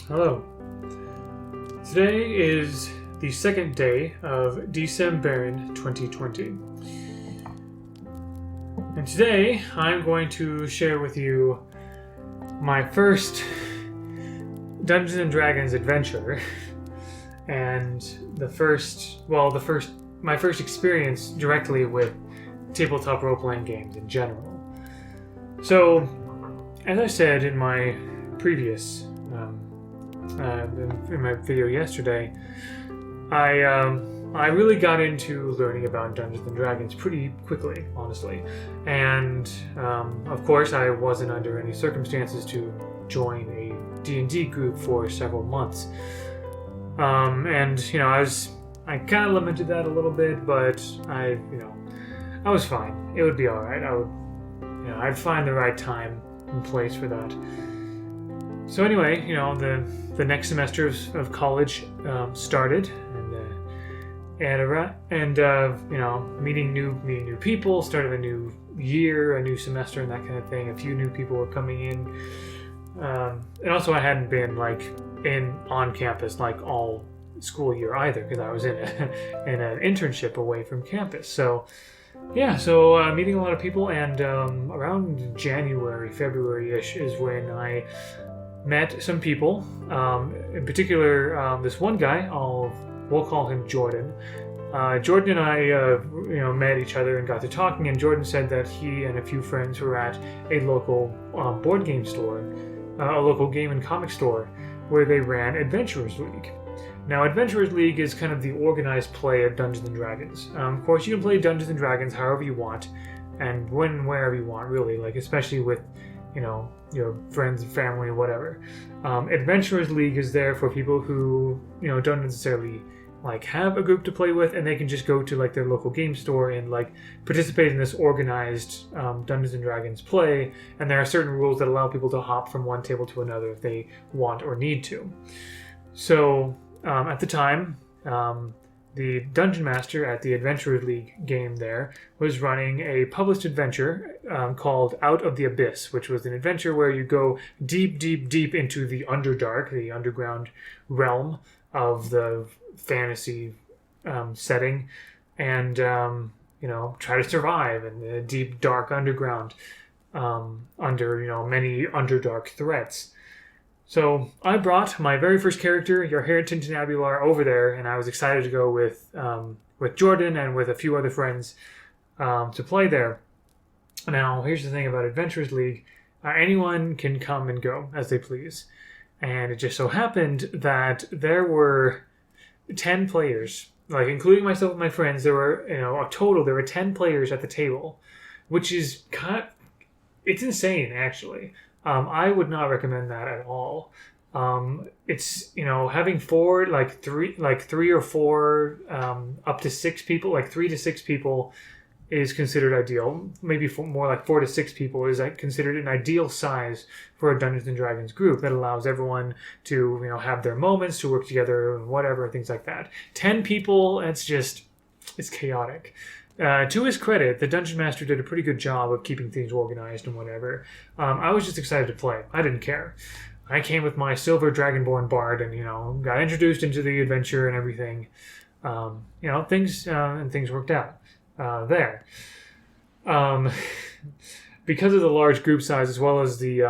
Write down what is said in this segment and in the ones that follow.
Hello. Today is the second day of Decem-Baron 2020. And today I'm going to share with you my first Dungeons & Dragons adventure and my first experience directly with tabletop role-playing games in general. So, as I said in my previous in my video yesterday, I really got into learning about Dungeons and Dragons pretty quickly, honestly, and of course I wasn't under any circumstances to join a D&D group for several months, and I kind of lamented that a little bit, but I was fine. It would be all right. I'd find the right time and place for that. So anyway, the next semester of college started, and meeting new people, start of a new year, a new semester, and that kind of thing. A few new people were coming in, and also I hadn't been on campus all school year either, because I was in an internship away from campus. So meeting a lot of people, and around January, February-ish is when I met some people, in particular this one guy. We'll call him Jordan. Jordan and I met each other and got to talking, and Jordan said that he and a few friends were at a local board game store, a local game and comic store, where they ran Adventurers League. Now, Adventurers League is kind of the organized play of Dungeons & Dragons. Of course, you can play Dungeons & Dragons however you want, and when and wherever you want, really, especially with your friends and family or whatever. Adventurers League is there for people who don't necessarily have a group to play with, and they can just go to their local game store and participate in this organized Dungeons & Dragons play. And there are certain rules that allow people to hop from one table to another if they want or need to. So at the time, the Dungeon Master at the Adventurers League game there was running a published adventure called Out of the Abyss, which was an adventure where you go deep, deep, deep into the Underdark, the underground realm of the fantasy setting, and try to survive in the deep, dark underground under many Underdark threats. So I brought my very first character, your Harrington Abular, over there, and I was excited to go with Jordan and with a few other friends to play there. Now, here's the thing about Adventurers League. Anyone can come and go as they please. And it just so happened that there were 10 players, including myself and my friends. There were, there were 10 players at the table, which is it's insane, actually. I would not recommend that at all. It's having three or four, up to six people, 3 to 6 people is considered ideal. Maybe more like 4 to 6 people is considered an ideal size for a Dungeons and Dragons group that allows everyone to have their moments, to work together and whatever, things like that. 10 people, it's chaotic. To his credit, the Dungeon Master did a pretty good job of keeping things organized and whatever. I was just excited to play. I didn't care. I came with my Silver Dragonborn Bard and, got introduced into the adventure and everything. Things worked out there. Because of the large group size, as well as the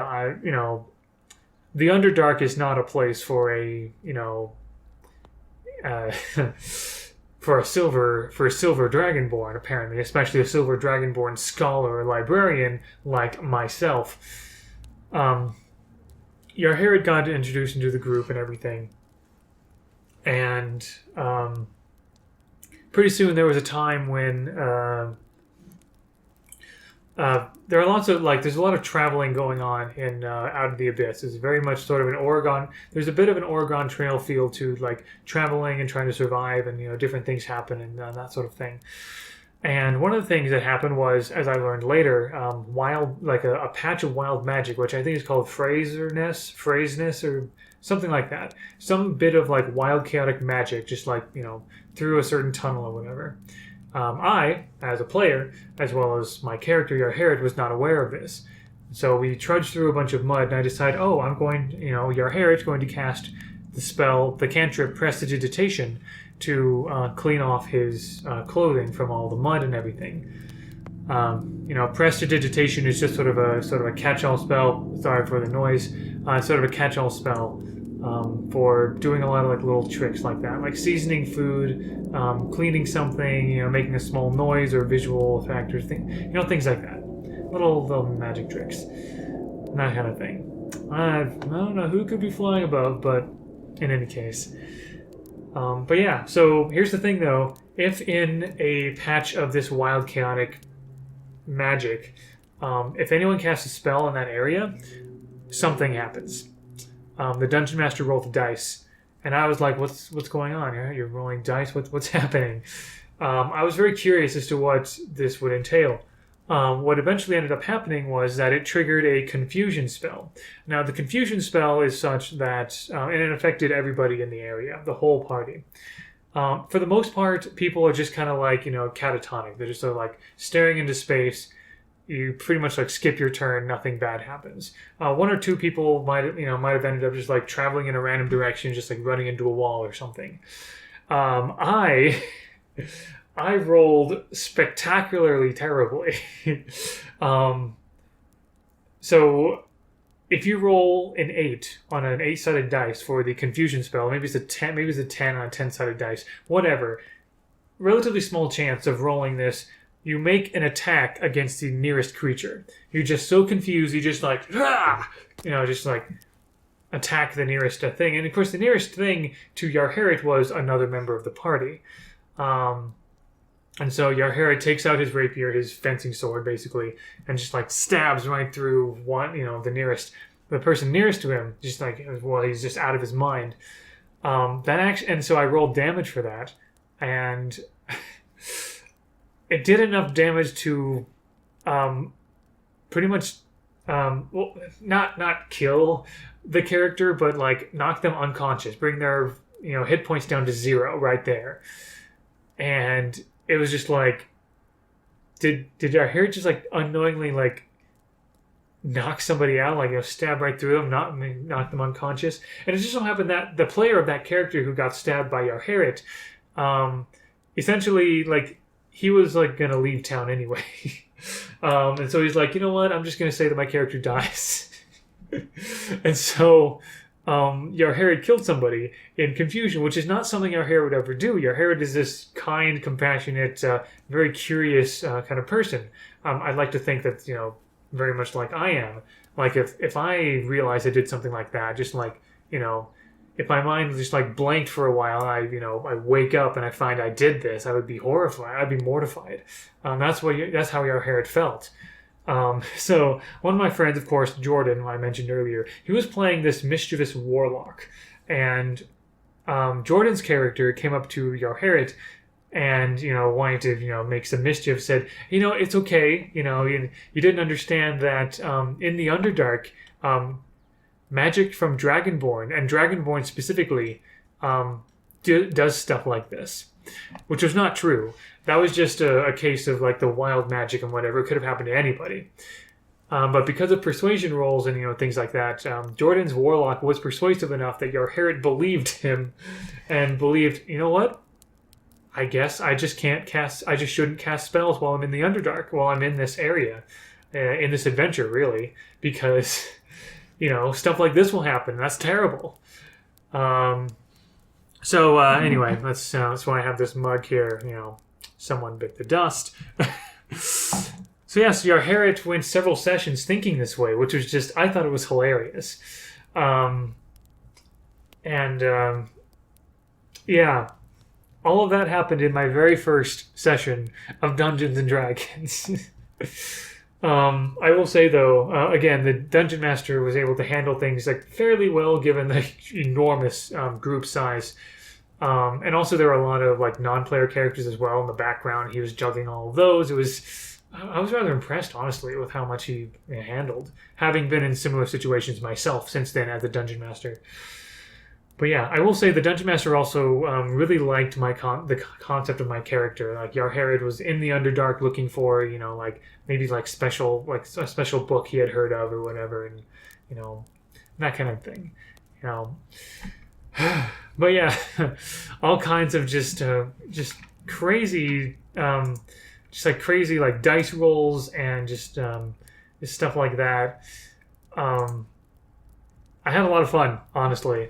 Underdark is not a place for for a silver dragonborn, apparently, especially a silver dragonborn scholar or librarian like myself. Your Herod got introduced into the group and everything, and pretty soon there was a time when there are lots of there's a lot of traveling going on in Out of the Abyss. It's very much sort of an Oregon. There's a bit of an Oregon Trail feel to traveling and trying to survive, and different things happen and that sort of thing. And one of the things that happened was, as I learned later, a patch of wild magic, which I think is called phraseness, or something like that. Some bit of wild chaotic magic, just through a certain tunnel or whatever. I, as a player, as well as my character, Herod, was not aware of this. So we trudged through a bunch of mud, and I decide, I'm going, Yarharit's going to cast the cantrip Prestidigitation to clean off his clothing from all the mud and everything. Prestidigitation is just sort of a catch-all spell. Sorry for the noise. Sort of a catch-all spell for doing a lot of like little tricks like that, like seasoning food, cleaning something, making a small noise or visual effect or things like that. Little magic tricks, that kind of thing. I don't know who could be flying above, but in any case. But yeah, so here's the thing though. If in a patch of this wild chaotic magic, if anyone casts a spell in that area, something happens. The dungeon master rolled the dice, and I was like, "What's going on? You're rolling dice. What's happening?" I was very curious as to what this would entail. What eventually ended up happening was that it triggered a confusion spell. Now, the confusion spell is such that, and it affected everybody in the area, the whole party. For the most part, people are just kind of like, catatonic. They're just sort of like staring into space. You pretty much like skip your turn, nothing bad happens. One or two people might have ended up just like traveling in a random direction, just like running into a wall or something. I rolled spectacularly terribly. So if you roll an 8 on an 8-sided dice for the confusion spell, maybe it's a 10 on a 10-sided dice, whatever, relatively small chance of rolling this, you make an attack against the nearest creature. You're just so confused, you just like, just like attack the nearest thing. And of course, the nearest thing to Yarharit was another member of the party. And so Yarharit takes out his rapier, his fencing sword, basically, and just like stabs right through the person nearest to him, just like, well, he's just out of his mind. And so I rolled damage for that, and it did enough damage to pretty much not kill the character, but like knock them unconscious, bring their hit points down to 0 right there. And it was just like, did Yarharit just like unknowingly like knock somebody out, like stab right through them, knock them unconscious? And it just so happened that the player of that character who got stabbed by Yarharit, essentially like he was like gonna leave town anyway, and so he's like, you know what? I'm just gonna say that my character dies, and so. Yarharit killed somebody in confusion, which is not something Yarharit would ever do. Yarharit is this kind, compassionate, very curious kind of person. I'd like to think that, very much like I am. Like if I realized I did something like that, just like, if my mind just like blanked for a while, I wake up and I find I did this, I would be horrified. I'd be mortified. That's how Yarharit felt. So one of my friends, of course, Jordan, who I mentioned earlier, he was playing this mischievous warlock, and Jordan's character came up to Yarharit and, wanting to, make some mischief, said, it's okay, you didn't understand that in the Underdark, magic from Dragonborn, and Dragonborn specifically, does stuff like this, which was not true. That was just a case of like the wild magic and whatever. It could have happened to anybody. But because of persuasion rolls and things like that, Jordan's warlock was persuasive enough that Yarharit believed him and believed, you know what? I guess I just shouldn't cast spells while I'm in the Underdark, while I'm in this area, in this adventure, really, because stuff like this will happen. That's terrible. So anyway, that's why I have this mug here. Someone bit the dust. So yes, Yarharit went several sessions thinking this way, which was just, I thought it was hilarious. Yeah, all of that happened in my very first session of Dungeons and Dragons. I will say though, again, the Dungeon Master was able to handle things like fairly well given the enormous group size. And also there were a lot of like non-player characters as well in the background. He was juggling all of those. I was rather impressed, honestly, with how much he handled, having been in similar situations myself since then as a Dungeon Master. But yeah, I will say the Dungeon Master also really liked the concept of my character. Like Yarharad was in the Underdark looking for, like maybe like a special book he had heard of or whatever, and you know that kind of thing. You know, but yeah, all kinds of just crazy, just like crazy like dice rolls and just stuff like that. Um, I had a lot of fun, honestly.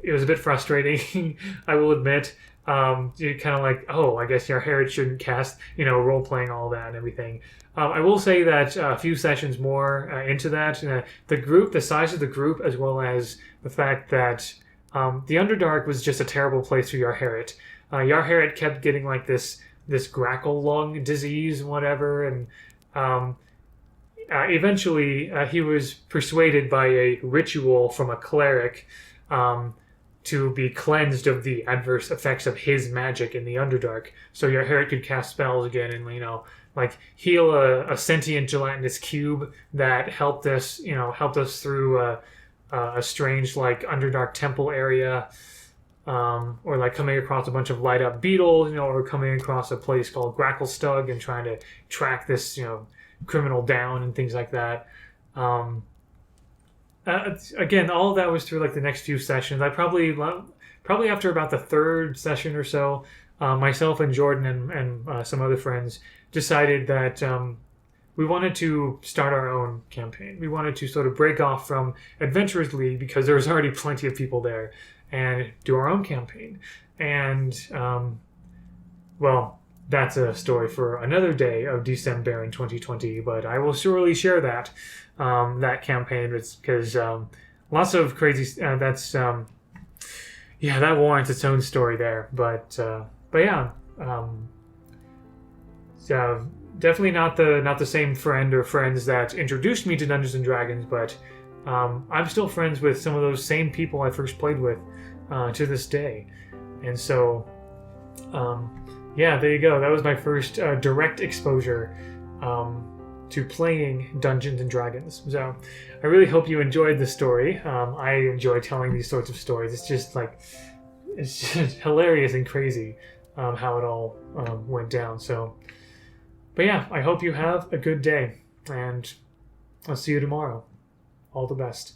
It was a bit frustrating, I will admit. You're kind of like, oh, I guess your Herod shouldn't cast, role playing all that and everything. I will say that a few sessions more into that, the size of the group, as well as the fact that the Underdark was just a terrible place for Yarharit. Yarharit kept getting like this grackle lung disease and whatever, and eventually he was persuaded by a ritual from a cleric to be cleansed of the adverse effects of his magic in the Underdark, so Yarharit could cast spells again and like heal a sentient gelatinous cube that helped us through a strange like Underdark temple area, or like coming across a bunch of light up beetles, or coming across a place called Gracklestug and trying to track this criminal down and things like that. Again, all of that was through like the next few sessions. I probably after about the third session or so, myself and Jordan and some other friends decided that we wanted to start our own campaign. We wanted to sort of break off from Adventurers League because there was already plenty of people there, and do our own campaign. And well, that's a story for another day of Decem-Baron 2020, but I will surely share that campaign because lots of crazy. That warrants its own story there. But yeah, definitely not the same friend or friends that introduced me to Dungeons and Dragons, but I'm still friends with some of those same people I first played with to this day, and so. Yeah, there you go. That was my first direct exposure to playing Dungeons and Dragons. So I really hope you enjoyed the story. I enjoy telling these sorts of stories. It's just hilarious and crazy how it all went down. So, but yeah, I hope you have a good day, and I'll see you tomorrow. All the best.